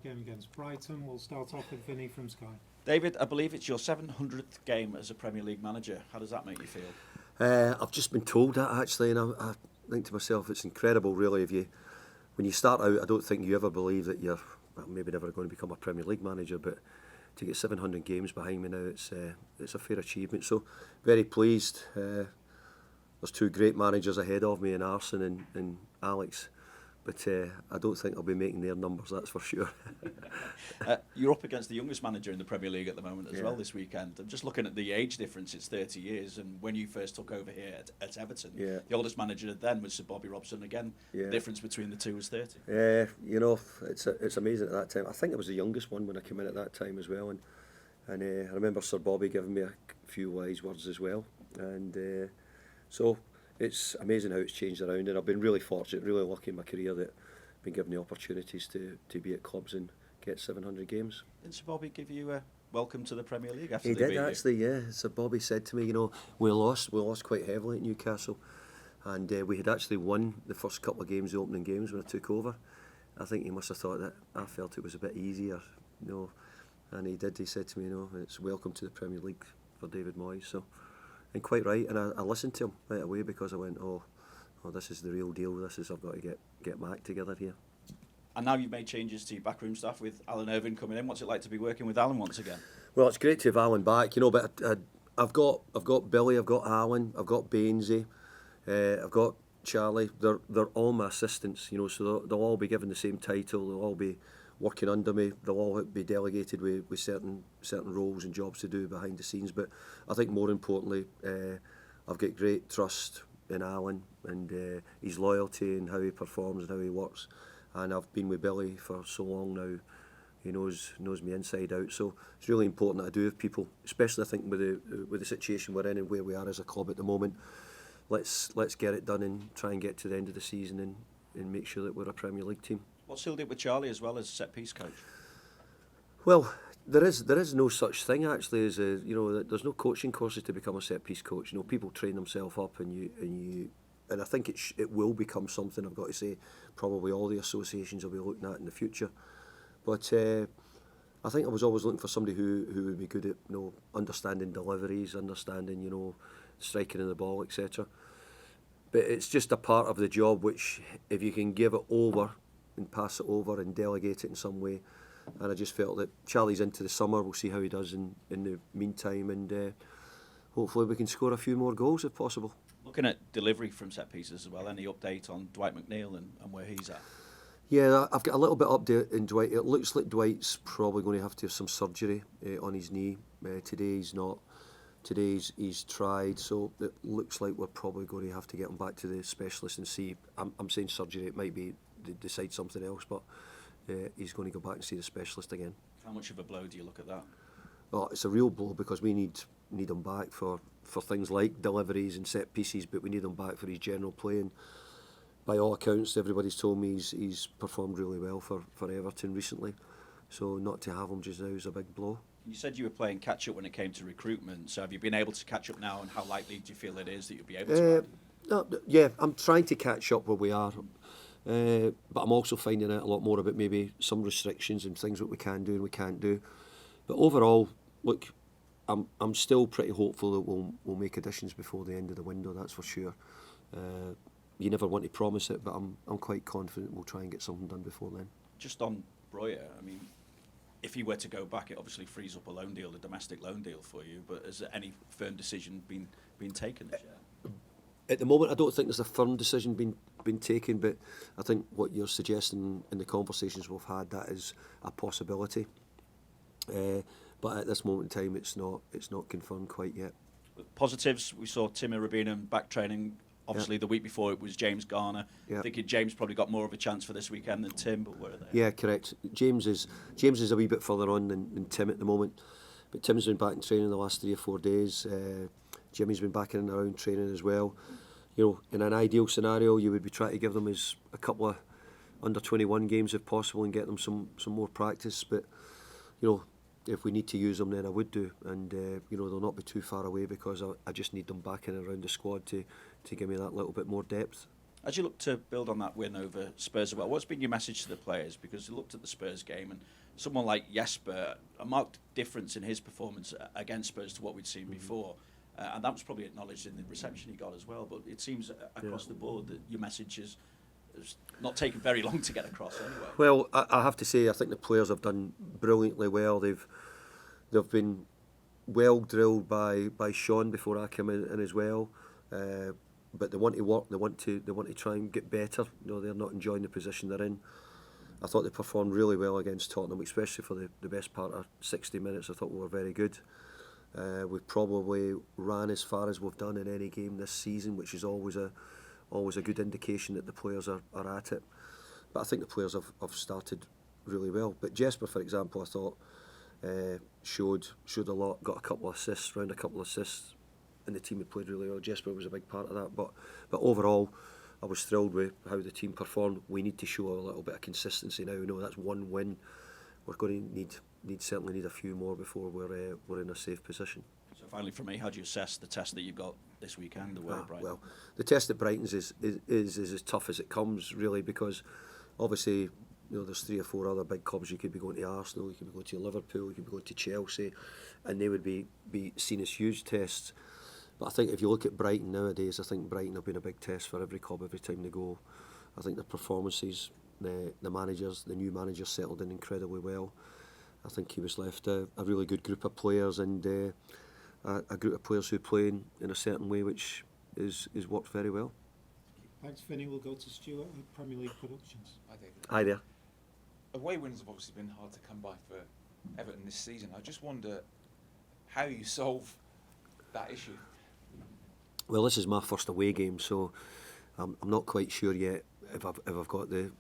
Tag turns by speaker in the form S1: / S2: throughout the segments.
S1: game against Brighton. We'll start off with Vinny from Sky.
S2: David, I believe it's your 700th game as a Premier League manager. How does that make you feel?
S3: I've just been told that actually, and I think to myself, it's incredible really. When you start out, I don't think you ever believe that you're maybe never going to become a Premier League manager, but to get 700 games behind me now, it's a fair achievement. So very pleased. There's two great managers ahead of me in Arsene and Alex. But I don't think I'll be making their numbers, that's for sure.
S2: You're up against the youngest manager in the Premier League at the moment as well this weekend. I'm just looking at the age difference, it's 30 years. And when you first took over here at Everton, the oldest manager then was Sir Bobby Robson. Again, the difference between the two was 30.
S3: Yeah, you know, it's amazing at that time. I think I was the youngest one when I came in at that time as well. And I remember Sir Bobby giving me a few wise words as well. And so it's amazing how it's changed around, and I've been really fortunate, really lucky in my career that I've been given the opportunities to be at clubs and get 700 games.
S2: Did Sir Bobby give you a welcome to the Premier League after
S3: he
S2: they beat
S3: did actually,
S2: you?
S3: yeah. Sir Bobby said to me, you know, we lost quite heavily at Newcastle, and we had actually won the first couple of games, the opening games when I took over. I think he must have thought that I felt it was a bit easier, you know, and he did. He said to me, you know, it's welcome to the Premier League for David Moyes. So. And quite right, and I listened to him right away because I went, oh, this is the real deal. I've got to get my act together here.
S2: And now you've made changes to your backroom staff with Alan Irvine coming in. What's it like to be working with Alan once again?
S3: Well, it's great to have Alan back, you know. But I've got Billy, I've got Alan, I've got Bainsy, I've got Charlie. They're all my assistants, you know. So they'll all be given the same title. They'll all be working under me. They'll all be delegated with certain roles and jobs to do behind the scenes. But I think more importantly, I've got great trust in Alan and his loyalty and how he performs and how he works. And I've been with Billy for so long now. He knows me inside out. So it's really important that I do have people, especially I think with the situation we're in and where we are as a club at the moment. Let's get it done and try and get to the end of the season and make sure that we're a Premier League team.
S2: What's Hill did with Charlie as well as set-piece coach?
S3: Well, there is no such thing actually as there's no coaching courses to become a set-piece coach. You know, people train themselves up and I think it will become something. I've got to say, probably all the associations will be looking at in the future. But I think I was always looking for somebody who would be good at understanding deliveries, understanding striking in the ball, etc. But it's just a part of the job which, if you can give it over and pass it over and delegate it in some way. And I just felt that Charlie's into the summer. We'll see how he does in the meantime, and hopefully we can score a few more goals if possible.
S2: Looking at delivery from set pieces as well, any update on Dwight McNeil and where he's at?
S3: Yeah, I've got a little bit update in Dwight. It looks like Dwight's probably going to have to have some surgery on his knee. Today he's not. Today he's tried, so it looks like we're probably going to have to get him back to the specialist and see. I'm saying surgery, it might be decide something else, but he's going to go back and see the specialist again.
S2: How much of a blow do you look at that?
S3: Well, it's a real blow because we need him back for things like deliveries and set pieces, but we need him back for his general play. And by all accounts, everybody's told me he's performed really well for Everton recently. So not to have him just now is a big blow.
S2: You said you were playing catch up when it came to recruitment. So have you been able to catch up now, and how likely do you feel it is that you'll be able to?
S3: Yeah, I'm trying to catch up where we are. But I'm also finding out a lot more about maybe some restrictions and things that we can do and we can't do. But overall, look, I'm still pretty hopeful that we'll make additions before the end of the window. That's for sure. You never want to promise it, but I'm quite confident we'll try and get something done before then.
S2: Just on Brien, I mean, if he were to go back, it obviously frees up a loan deal, a domestic loan deal for you. But has any firm decision been taken this year?
S3: At the moment, I don't think there's a firm decision been taken, but I think what you're suggesting in the conversations we've had, that is a possibility. But at this moment in time, it's not confirmed quite yet.
S2: Positives, we saw Timo Rabinum back training. Obviously, the week before it was James Garner. I think James probably got more of a chance for this weekend than Tim, but where are they?
S3: Yeah, correct. James is a wee bit further on than Tim at the moment, but Tim's been back in training the last 3 or 4 days. Jimmy's been back in and around training as well. In an ideal scenario, you would be trying to give them as a couple of under 21 games if possible and get them some more practice. But if we need to use them, then I would do, and they'll not be too far away because I just need them back in and around the squad to give me that little bit more depth.
S2: As you look to build on that win over Spurs as well, what's been your message to the players? Because you looked at the Spurs game and someone like Jesper, a marked difference in his performance against Spurs to what we'd seen before. And that was probably acknowledged in the reception he got as well. But it seems across the board that your message is not taken very long to get across anyway.
S3: Well, I have to say, I think the players have done brilliantly well. They've been well drilled by Sean before I came in as well. But they want to work. They want to try and get better. You know, they're not enjoying the position they're in. I thought they performed really well against Tottenham, especially for the best part of 60 minutes. I thought we were very good. We probably ran as far as we've done in any game this season, which is always a good indication that the players are at it. But I think the players have started really well. But Jesper, for example, I thought showed a lot, got a couple of assists, and the team had played really well. Jesper was a big part of that. But overall, I was thrilled with how the team performed. We need to show a little bit of consistency now. We know that's one win. We're going to certainly need a few more before we're in a safe position.
S2: So finally, for me, how do you assess the test that you've got this weekend? Brighton?
S3: Well, the test at Brighton's is as tough as it comes, really, because obviously, you know, there's 3 or 4 other big clubs. You could be going to Arsenal, you could be going to Liverpool, you could be going to Chelsea, and they would be seen as huge tests. But I think if you look at Brighton nowadays, I think Brighton have been a big test for every club every time they go. I think the performances, the new managers settled in incredibly well. I think he was left a really good group of players and a group of players who play in a certain way which is worked very well.
S1: Thanks, Vinny. We'll go to Stuart at Premier League Productions.
S3: Hi there.
S4: Away wins have obviously been hard to come by for Everton this season. I just wonder how you solve that issue.
S3: Well, this is my first away game, so I'm not quite sure yet if I've got the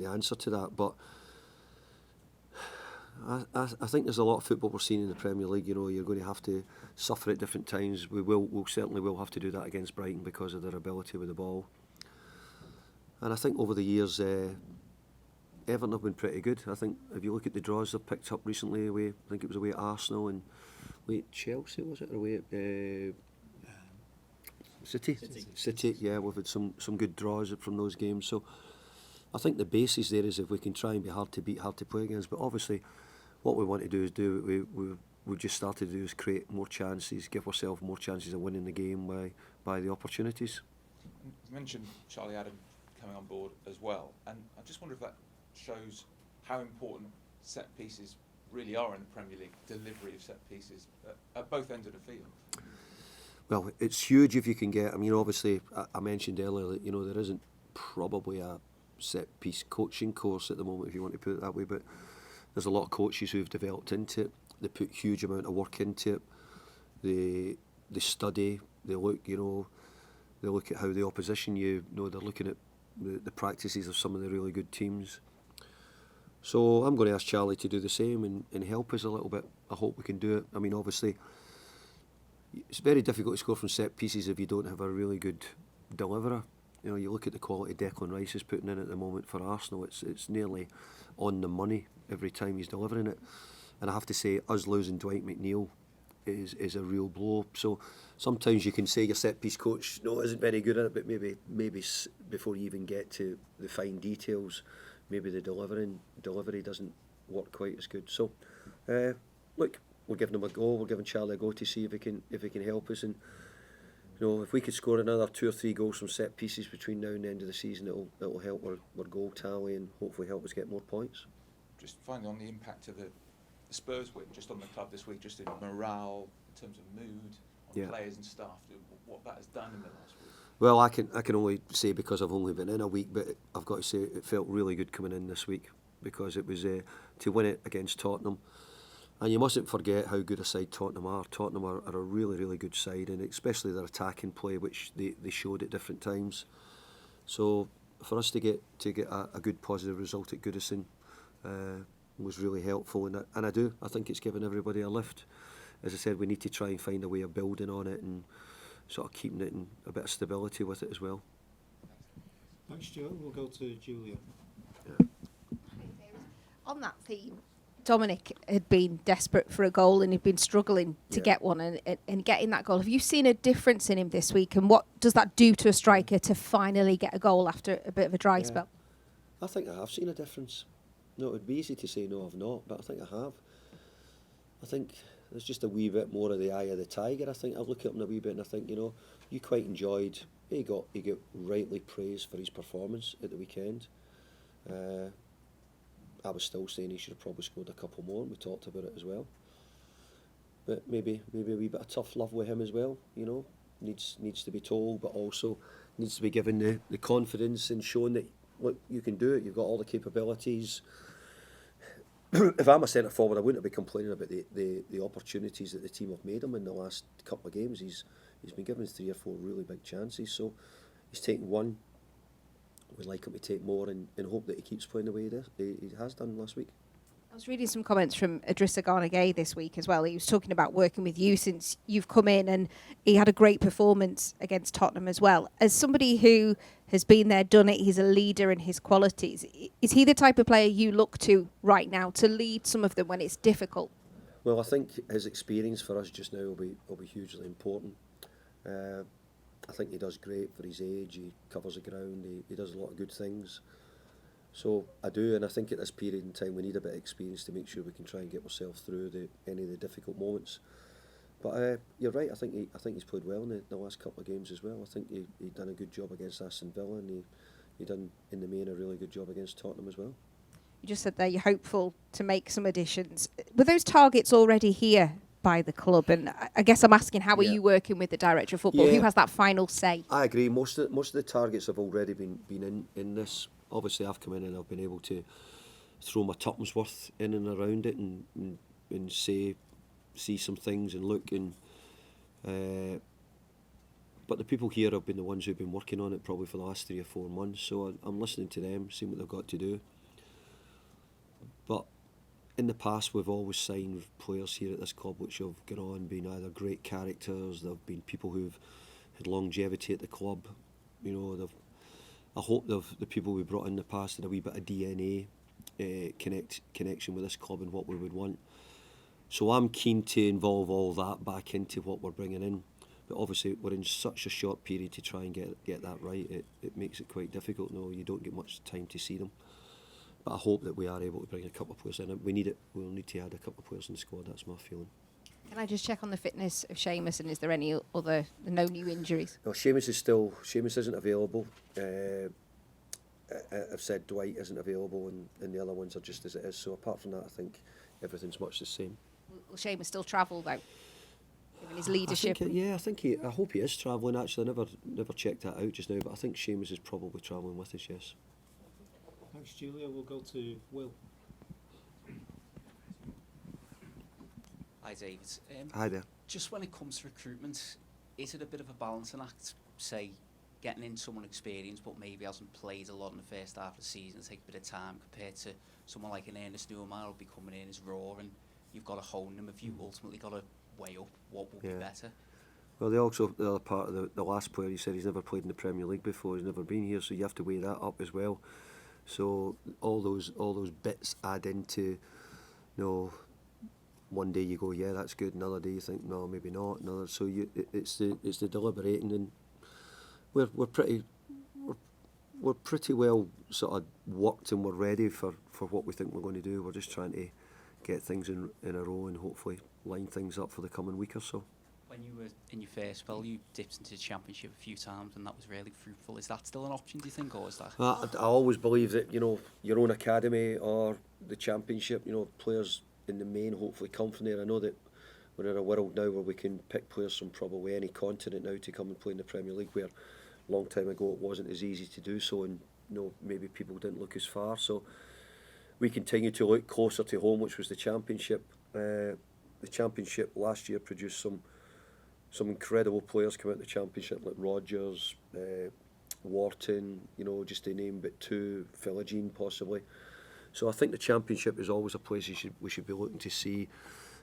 S3: answer to that. But I think there's a lot of football we're seeing in the Premier League. You know, you're going to have to suffer at different times. We'll certainly will have to do that against Brighton because of their ability with the ball. And I think over the years, Everton have been pretty good. I think if you look at the draws they've picked up recently, away, I think it was away at Arsenal and away at Chelsea, was it? Or away at City, yeah, we've had some good draws from those games. So I think the basis there is if we can try and be hard to beat, hard to play against. But obviously, what we want to do is we just started to do is create more chances, give ourselves more chances of winning the game by the opportunities.
S4: You mentioned Charlie Adam coming on board as well, and I just wonder if that shows how important set pieces really are in the Premier League, delivery of set pieces at both ends of the field.
S3: Well, it's huge if you can get. I mean, obviously, I mentioned earlier that, you know, there isn't probably a set piece coaching course at the moment, if you want to put it that way. But there's a lot of coaches who've developed into it. They put huge amount of work into it. They study. They look. You know, they look at how the opposition. You know, they're looking at the practices of some of the really good teams. So I'm going to ask Charlie to do the same and help us a little bit. I hope we can do it. I mean, obviously, it's very difficult to score from set pieces if you don't have a really good deliverer. You know, you look at the quality Declan Rice is putting in at the moment for Arsenal. It's nearly on the money every time he's delivering it. And I have to say, us losing Dwight McNeil is a real blow. So sometimes you can say your set piece coach isn't very good at it, but maybe before you even get to the fine details, maybe the delivery doesn't work quite as good. So look, we're giving him a go. We're giving Charlie a go to see if he can help us. And you know, if we could score another 2 or 3 goals from set pieces between now and the end of the season, it'll help our goal tally and hopefully help us get more points.
S4: Just finally on the impact of the Spurs win, just on the club this week, just in morale, in terms of mood, on players and staff, what that has done in the last week.
S3: Well, I can only say because I've only been in a week, but I've got to say it felt really good coming in this week because it was to win it against Tottenham. And you mustn't forget how good a side Tottenham are. Tottenham are a really, really good side, and especially their attacking play, which they showed at different times. So for us to get a good positive result at Goodison was really helpful, and I think it's given everybody a lift. As I said, we need to try and find a way of building on it and sort of keeping it in a bit of stability with it as well.
S1: Thanks, Stuart. We'll go to Julia.
S5: On that theme, Dominic had been desperate for a goal and he'd been struggling to get one, and getting that goal. Have you seen a difference in him this week, and what does that do to a striker to finally get a goal after a bit of a dry spell?
S3: I think I have seen a difference. No, it would be easy to say no, I've not, but I think I have. I think there's just a wee bit more of the eye of the tiger. I think I look at him a wee bit and I think, you quite enjoyed. He got rightly praised for his performance at the weekend. I was still saying he should have probably scored a couple more, and we talked about it as well. But maybe a wee bit of tough love with him as well. Needs to be told, but also needs to be given the confidence and shown that, look, you can do it. You've got all the capabilities. If I'm a centre forward, I wouldn't be complaining about the opportunities that the team have made him in the last couple of games. He's been given 3 or 4 really big chances, so he's taken one. We'd like him to take more and hope that he keeps playing the way he has done last week.
S5: I was reading some comments from Idrissa Gana Gueye this week as well. He was talking about working with you since you've come in, and he had a great performance against Tottenham as well. As somebody who has been there, done it, he's a leader in his qualities. Is he the type of player you look to right now to lead some of them when it's difficult?
S3: Well, I think his experience for us just now will be hugely important. I think he does great for his age. He covers the ground. He does a lot of good things. So I do, and I think at this period in time we need a bit of experience to make sure we can try and get ourselves through any of the difficult moments. But you're right. I think he's played well in the last couple of games as well. I think he done a good job against Aston Villa, and he done in the main a really good job against Tottenham as well.
S5: You just said there you're hopeful to make some additions. Were those targets already here by the club? And I guess I'm asking, how are you working with the director of football? Who has that final say?
S3: I agree. Most of the targets have already been in this. Obviously, I've come in and I've been able to throw my tuppence worth in and around it and see some things and look and. But the people here have been the ones who've been working on it probably for the last 3 or 4 months. So I'm listening to them, seeing what they've got to do. But in the past, we've always signed players here at this club which have gone on, been either great characters. There have been people who've had longevity at the club. I hope the people we brought in the past had a wee bit of DNA connection with this club and what we would want. So I'm keen to involve all that back into what we're bringing in. But obviously we're in such a short period to try and get that right. It makes it quite difficult. No, you don't get much time to see them. But I hope that we are able to bring a couple of players in. We need it. We'll need to add a couple of players in the squad. That's my feeling.
S5: Can I just check on the fitness of Seamus, and is there any other no new injuries?
S3: No, Seamus isn't available. I've said Dwight isn't available, and the other ones are just as it is. So apart from that, I think everything's much the same.
S5: Will Seamus still travel though, given his leadership?
S3: I hope he is travelling. Actually, I never checked that out just now, but I think Seamus is probably travelling with us. Yes.
S1: Thanks, Julia. We'll go to Will.
S6: Hi, David.
S3: Hi there.
S6: Just when it comes to recruitment, is it a bit of a balancing act, say, getting in someone experienced but maybe hasn't played a lot in the first half of the season, take a bit of time, compared to someone like an Ernest Newman who'll be coming in as raw and you've got to hone them? If you ultimately got to weigh up what will be better?
S3: Well, the other part of the last player, he said he's never played in the Premier League before, he's never been here, so you have to weigh that up as well. So all those bits add into, one day you go, yeah, that's good. Another day you think, no, maybe not. Another, so it's the deliberating, and we're pretty well sort of worked, and we're ready for what we think we're going to do. We're just trying to get things in a row and hopefully line things up for the coming week or so.
S6: When you were in your first spell, you dipped into the Championship a few times and that was really fruitful. Is that still an option, do you think, or is that?
S3: I always believe that your own academy or the Championship, players in the main hopefully come from there. I know that we're in a world now where we can pick players from probably any continent now to come and play in the Premier League, where a long time ago it wasn't as easy to do so, and maybe people didn't look as far. So we continue to look closer to home, which was the Championship. The Championship last year produced some incredible players come out of the Championship, like Rodgers, Wharton, just to name but two, Philogene possibly. So I think the Championship is always a place we should be looking to see.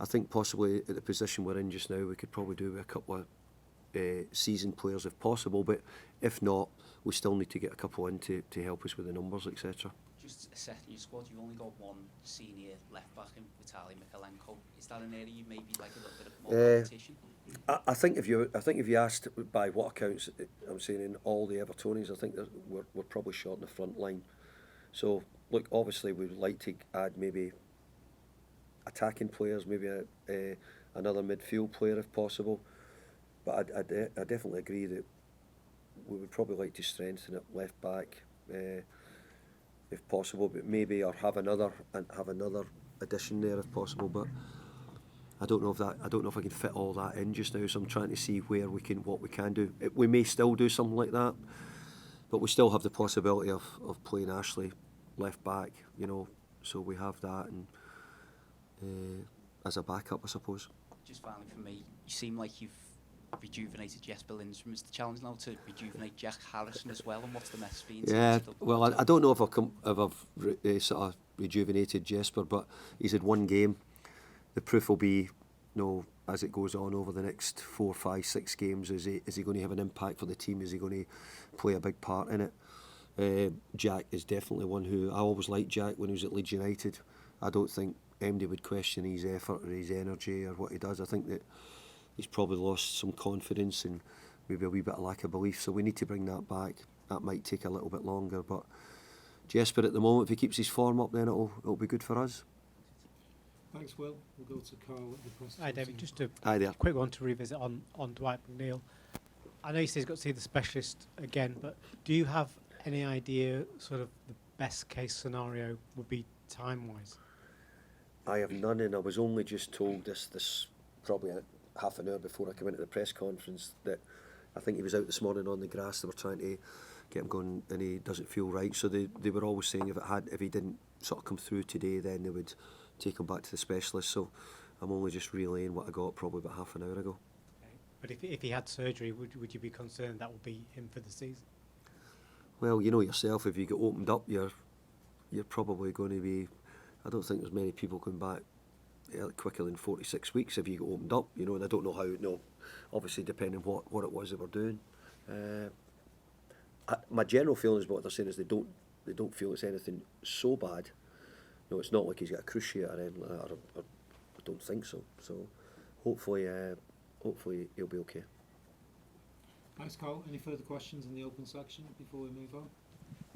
S3: I think possibly at the position we're in just now, we could probably do with a couple of seasoned players if possible, but if not, we still need to get a couple in to help us with the numbers, etc.
S6: just assessing your squad, you've only got one senior left back in Vitaly Mikalenko. Is that an area you maybe like a little bit of more competition?
S3: I think if you asked by what accounts, I'm saying in all the Evertonians, I think that we're probably short in the front line. So look, obviously we'd like to add maybe attacking players, maybe another midfield player if possible. But I definitely agree that we would probably like to strengthen it left back if possible, but maybe or have another addition there if possible. But I don't know if I can fit all that in just now. So I'm trying to see what we can do. We may still do something like that, but we still have the possibility of playing Ashley left back. So we have that and as a backup, I suppose.
S6: Just finally for me, you seem like you've rejuvenated Jesper Lindstrom. Is the challenge now to rejuvenate Jack Harrison as well, and what's the mess been?
S3: Yeah, well, I don't know if I've sort of rejuvenated Jesper, but he's had one game. The proof will be, as it goes on over the next 4, 5, 6 games, is he going to have an impact for the team? Is he going to play a big part in it? Jack is definitely one who I always liked. Jack when he was at Leeds United. I don't think MD would question his effort or his energy or what he does. I think that he's probably lost some confidence and maybe a wee bit of lack of belief, so we need to bring that back. That might take a little bit longer, but Jesper at the moment, if he keeps his form up, then it'll be good for us.
S1: Thanks, Will. We'll go to Carl at the press.
S7: Hi, David. Just a
S3: Hi there.
S7: quick one to revisit on Dwight McNeil. I know you say he's got to see the specialist again, but do you have any idea sort of the best case scenario would be time-wise?
S3: I have none, and I was only just told this probably half an hour before I came into the press conference that I think he was out this morning on the grass. They were trying to get him going and he doesn't feel right, so they were always saying if he didn't sort of come through today, then they would take him back to the specialist. So I'm only just relaying what I got probably about half an hour ago.
S7: Okay. But if he had surgery, would you be concerned that would be him for the season?
S3: Well, you know yourself, if you get opened up, you're probably going to be. I don't think there's many people coming back quicker than 46 weeks if you get opened up, and I don't know how. No, obviously depending what it was they were doing. My general feeling is what they're saying is they don't feel it's anything so bad. It's not like he's got a cruciate or anything like that. Or I don't think so. So hopefully he'll be okay.
S1: Thanks, Carl. Any further questions in the open section before we move on?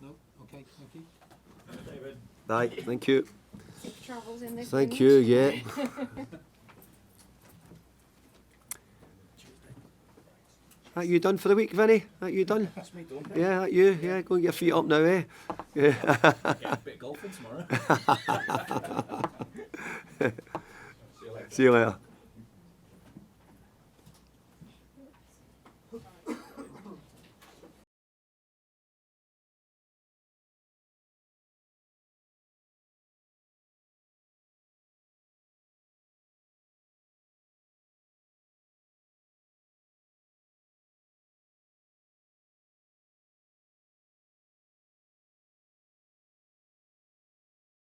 S1: No? Okay, thank you.
S2: David.
S3: Bye, thank you.
S5: Safe travels in this.
S3: Thank you, yeah. Are you done for the week, Vinny? Are you done?
S2: That's me done.
S3: Yeah, are you? Yeah, go and get your feet up now, eh? Yeah.
S2: Get a bit of golfing tomorrow.
S3: See you later.